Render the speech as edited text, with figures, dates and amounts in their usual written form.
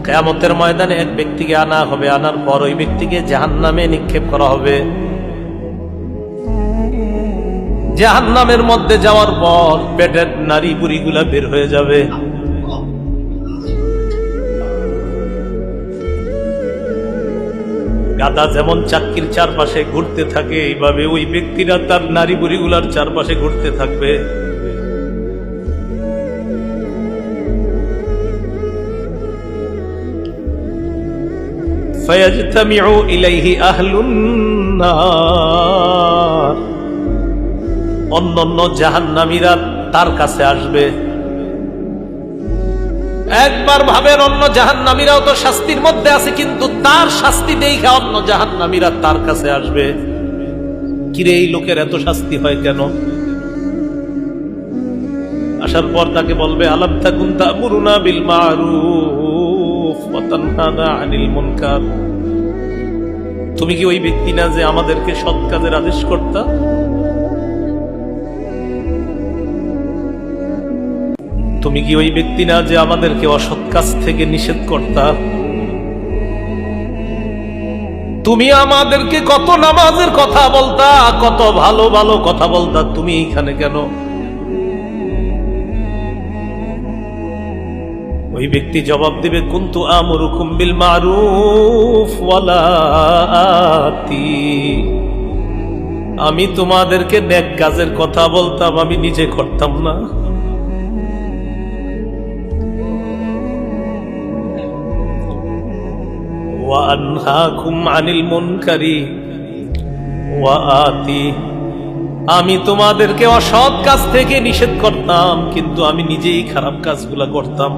কিয়ামতের ময়দানে এক ব্যক্তিকে আনা হবে, আনার পর ওই ব্যক্তিকে জাহান্নামে নিক্ষেপ করা হবে। জাহান্নামের মধ্যে যাওয়ার পর পেটের নারী বুড়িগুলা বের হয়ে যাবে। গাধা যেমন চাক্কির চারপাশে ঘুরতে থাকে, এইভাবে ওই ব্যক্তিরা তার নারী বুড়িগুলার চারপাশে ঘুরতে থাকবে। ফায়াজতামিউ ইলাইহি আহলুন নার, অন্যান্য জাহান্নামীরা তার কাছে আসবে। একবার ভাবেন, অন্য জাহান্নামীরাও তো শাস্তির মধ্যে আছে, কিন্তু তার শাস্তি দেখে অন্য জাহান্নামীরা তার কাছে আসবে। কিরে, এই লোকের এত শাস্তি হয় কেন? আসার পর তাকে বলবে, আলাম তাকুন তা'মুরুনা বিল মা'রুফ ওয়া তানহানা আনিল মুনকার, তুমি কি ওই ব্যক্তি না যে আমাদেরকে সৎ কাজের আদেশ করতা? তুমি কি ওই ব্যক্তি না যে আমাদেরকে অসৎ কাজ থেকে নিষেধ করতা? তুমি আমাদেরকে কত নামাজের কথা বলতা, কত ভালো ভালো কথা বলতা, তুমি এখানে কেন? ওই ব্যক্তি জবাব দিবে, কুনতু আমুরুকুম বিল মা'রুফ ওয়ালা আতি, আমি তোমাদেরকে নেক কাজের কথা বলতাম, আমি নিজে করতাম না। ওয়া আনহাকুম আনিল মুনকারি ওয়া আতি, আমি তোমাদেরকে অসৎ কাজ থেকে নিষেধ করতাম, কিন্তু আমি নিজেই খারাপ কাজগুলা করতাম।